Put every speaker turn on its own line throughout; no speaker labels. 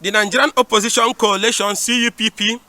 The Nigerian Opposition Coalition (CUPP),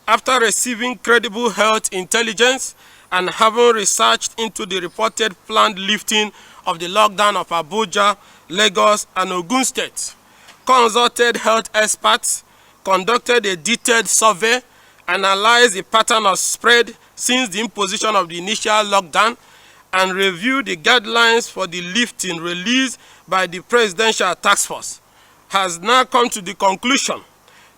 after receiving credible health intelligence and having researched into the reported planned lifting of the lockdown of Abuja, Lagos, and Ogun State, consulted health experts, conducted a detailed survey, analyzed the pattern of spread since the imposition of the initial lockdown, and reviewed the guidelines for the lifting released by the Presidential Task Force, has now come to the conclusion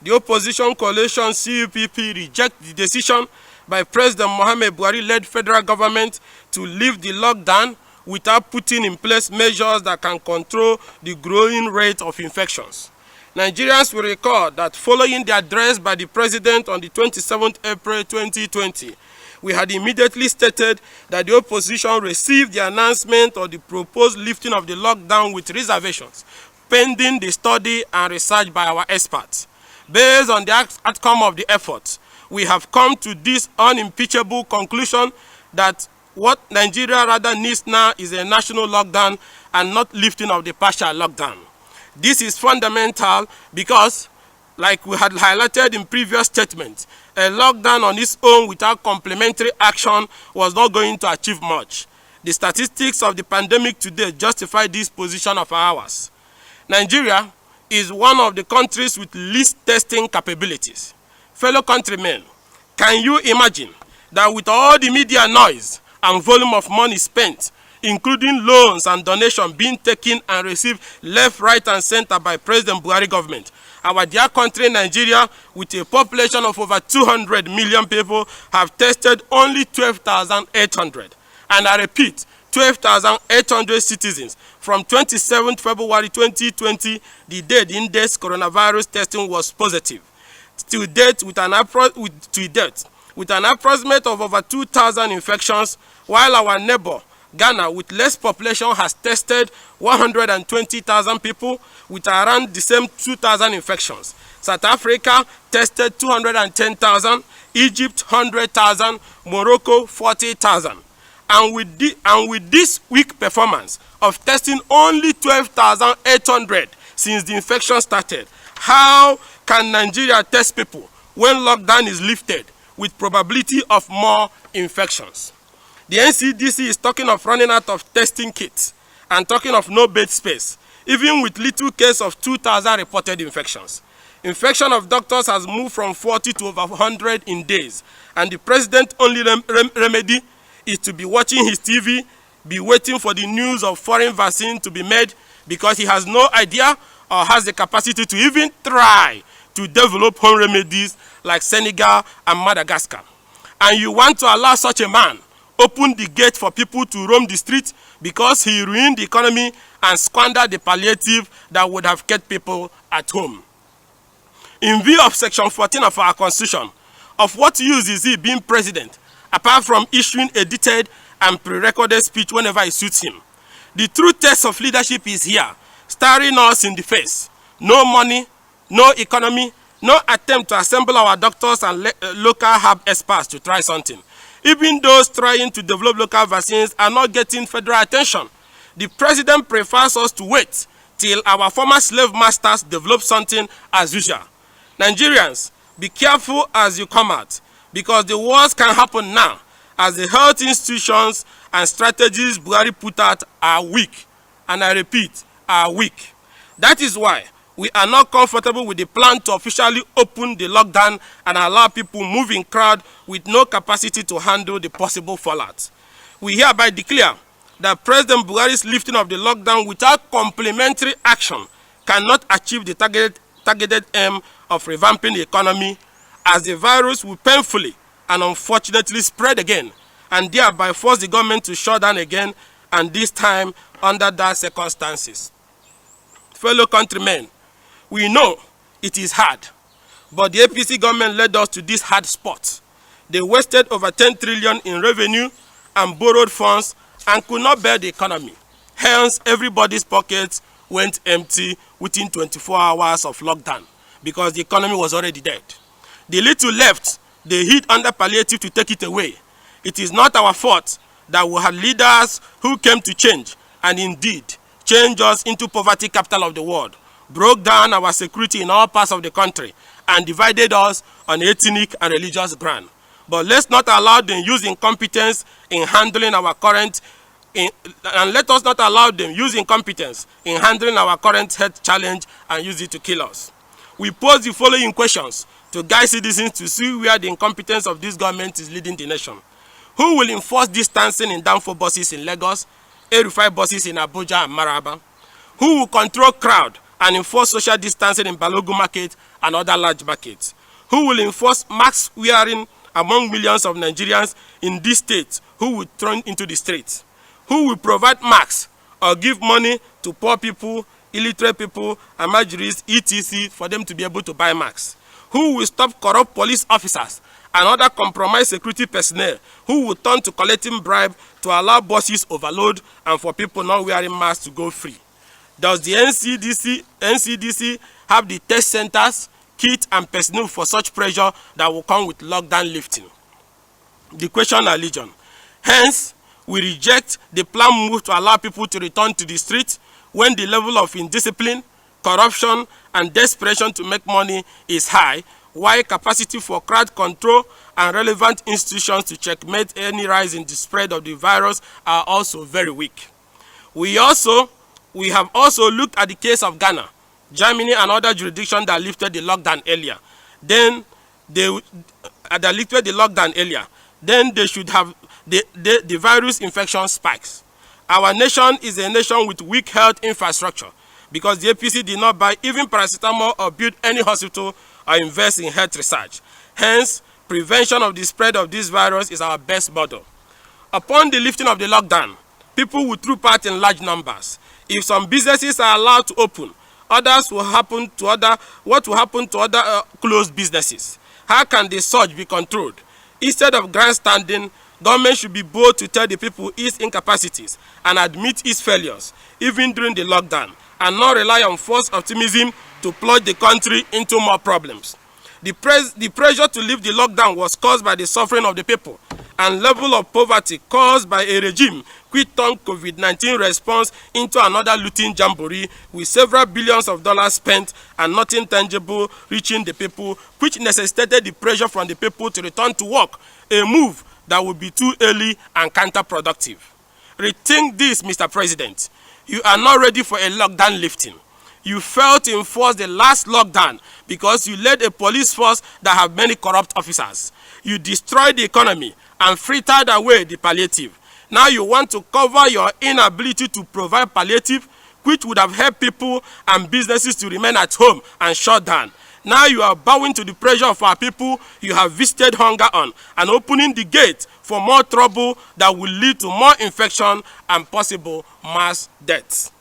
the opposition coalition CUPP reject the decision by President Buhari-led federal government to lift the lockdown without putting in place measures that can control the growing rate of infections. Nigerians will recall that following the address by the President on the 27th April 2020, we had immediately stated that the opposition received the announcement of the proposed lifting of the lockdown with reservations, pending the study and research by our experts. Based on the outcome of the effort, we have come to this unimpeachable conclusion that what Nigeria rather needs now is a national lockdown and not lifting of the partial lockdown. This is fundamental because, like we had highlighted in previous statements, a lockdown on its own without complementary action was not going to achieve much. The statistics of the pandemic today justify this position of ours. Nigeria is one of the countries with least testing capabilities. Fellow countrymen, can you imagine that with all the media noise and volume of money spent, including loans and donations being taken and received left, right, and center by President Buhari government, our dear country Nigeria, with a population of over 200 million people, have tested only 12,800. And I repeat, 12,800 citizens from 27th February 2020, the day the index coronavirus testing was positive. To date, with an approximate of over 2,000 infections, while our neighbor Ghana, with less population, has tested 120,000 people with around the same 2,000 infections. South Africa tested 210,000, Egypt 100,000, Morocco 40,000. And with this weak performance of testing only 12,800 since the infection started, how can Nigeria test people when lockdown is lifted with probability of more infections? The NCDC is talking of running out of testing kits and talking of no bed space, even with little case of 2,000 reported infections. Infection of doctors has moved from 40 to over 100 in days, and the president's only remedy is to be watching his TV, be waiting for the news of foreign vaccine to be made, because he has no idea or has the capacity to even try to develop home remedies like Senegal and Madagascar. And you want to allow such a man open the gate for people to roam the street because he ruined the economy and squandered the palliative that would have kept people at home. In view of Section 14 of our Constitution, of what use is he being president apart from issuing a detailed and pre-recorded speech whenever it suits him? The true test of leadership is here, staring us in the face. No money, no economy, no attempt to assemble our doctors and local herb experts to try something. Even those trying to develop local vaccines are not getting federal attention. The president prefers us to wait till our former slave masters develop something as usual. Nigerians, be careful as you come out, because the worst can happen now, as the health institutions and strategies Buhari put out are weak. And I repeat, are weak. That is why we are not comfortable with the plan to officially open the lockdown and allow people move in crowd with no capacity to handle the possible fallout. We hereby declare that President Buhari's lifting of the lockdown without complementary action cannot achieve the targeted aim of revamping the economy, as the virus will painfully and unfortunately spread again, and thereby force the government to shut down again, and this time under that circumstances. Fellow countrymen, we know it is hard, but the APC government led us to this hard spot. They wasted over 10 trillion in revenue and borrowed funds and could not bear the economy. Hence, everybody's pockets went empty within 24 hours of lockdown because the economy was already dead. The little left, they hid under palliative to take it away. It is not our fault that we had leaders who came to change and indeed change us into poverty capital of the world. broke down our security in all parts of the country, and divided us on ethnic and religious ground. But let's not allow them use incompetence in handling our current and let us not allow them use incompetence in handling our current health challenge and use it to kill us. We pose the following questions to guide citizens to see where the incompetence of this government is leading the nation. Who will enforce distancing in Danfo buses in Lagos, Erufai buses in Abuja and Maraba? Who will control crowd and enforce social distancing in Balogun market and other large markets? Who will enforce mask wearing among millions of Nigerians in this state who will turn into the streets? Who will provide masks or give money to poor people, illiterate people, and marginalists, etc., for them to be able to buy masks? Who will stop corrupt police officers and other compromised security personnel who will turn to collecting bribe to allow buses overload and for people not wearing masks to go free? Does the NCDC have the test centers, kit, and personnel for such pressure that will come with lockdown lifting? The question are legion. Hence, we reject the planned move to allow people to return to the streets when the level of indiscipline, corruption, and desperation to make money is high, while capacity for crowd control and relevant institutions to checkmate any rise in the spread of the virus are also very weak. We have also looked at the case of Ghana, Germany, and other jurisdictions that lifted the lockdown earlier. Then they should have the virus infection spikes. Our nation is a nation with weak health infrastructure because the APC did not buy even paracetamol or build any hospital or invest in health research. Hence, prevention of the spread of this virus is our best model. Upon the lifting of the lockdown, people will troop out in large numbers. If some businesses are allowed to open, what will happen to other closed businesses? How can the surge be controlled? Instead of grandstanding, government should be bold to tell the people its incapacities and admit its failures, even during the lockdown, and not rely on false optimism to plunge the country into more problems. The pressure to lift the lockdown was caused by the suffering of the people and level of poverty caused by a regime which turned COVID-19 response into another looting jamboree with several billions of dollars spent and nothing tangible reaching the people, which necessitated the pressure from the people to return to work, a move that would be too early and counterproductive. Rethink this, Mr. President. You are not ready for a lockdown lifting. You failed to enforce the last lockdown because you led a police force that have many corrupt officers. You destroyed the economy and frittered away the palliative. Now you want to cover your inability to provide palliative, which would have helped people and businesses to remain at home and shut down. Now you are bowing to the pressure of our people you have visited hunger on and opening the gate for more trouble that will lead to more infection and possible mass deaths.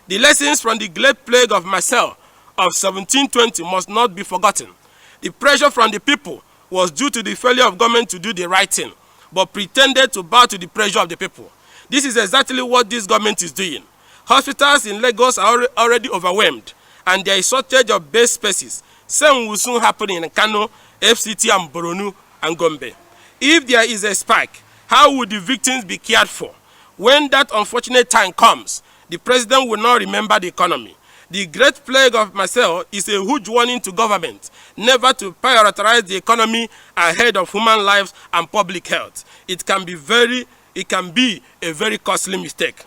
The lessons from the Great Plague of Marseille of 1720 must not be forgotten. The pressure from the people was due to the failure of government to do the right thing, but pretended to bow to the pressure of the people. This is exactly what this government is doing. Hospitals in Lagos are already overwhelmed, and there is shortage of bed spaces. Same will soon happen in Kano, FCT, and Borno and Gombe. If there is a spike, how would the victims be cared for? When that unfortunate time comes, the president will not remember the economy. The Great Plague of Marseille is a huge warning to government never to prioritize the economy ahead of human lives and public health. It can be a very costly mistake.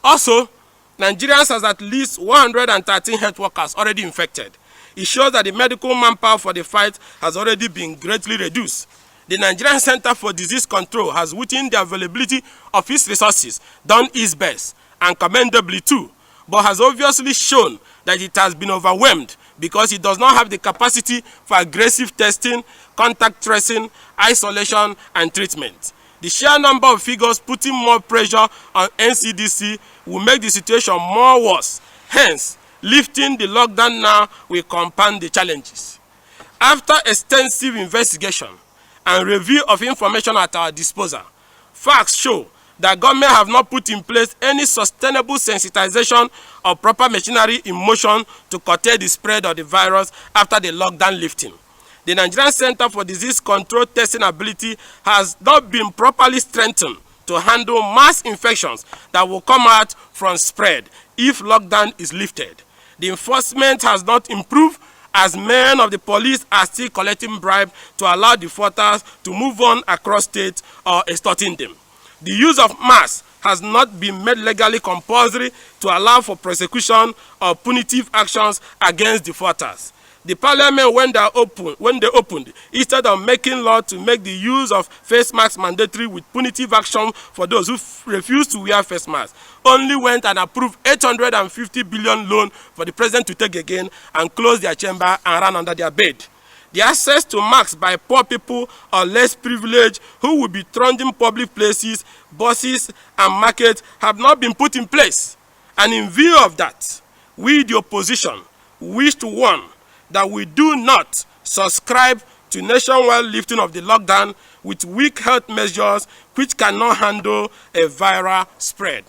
Also, Nigerians has at least 113 health workers already infected. It shows that the medical manpower for the fight has already been greatly reduced. The Nigerian Center for Disease Control has, within the availability of its resources, done its best, and commendably too, but has obviously shown that it has been overwhelmed because it does not have the capacity for aggressive testing, contact tracing, isolation, and treatment. The sheer number of figures putting more pressure on NCDC will make the situation more worse. Hence, lifting the lockdown now will compound the challenges. After extensive investigation and review of information at our disposal, facts show that government have not put in place any sustainable sensitization or proper machinery in motion to curtail the spread of the virus after the lockdown lifting. The Nigerian Center for Disease Control testing ability has not been properly strengthened to handle mass infections that will come out from spread if lockdown is lifted. The enforcement has not improved, as men of the police are still collecting bribes to allow defaulters to move on across states or extorting them. The use of masks has not been made legally compulsory to allow for prosecution or punitive actions against defaulters. The parliament, when they opened, instead of making law to make the use of face masks mandatory with punitive action for those who refuse to wear face masks, only went and approved 850 billion loan for the president to take again and close their chamber and run under their bed. The access to masks by poor people or less privileged who will be thronging public places, buses and markets have not been put in place. And in view of that, we, the opposition, wish to warn that we do not subscribe to nationwide lifting of the lockdown with weak health measures which cannot handle a viral spread.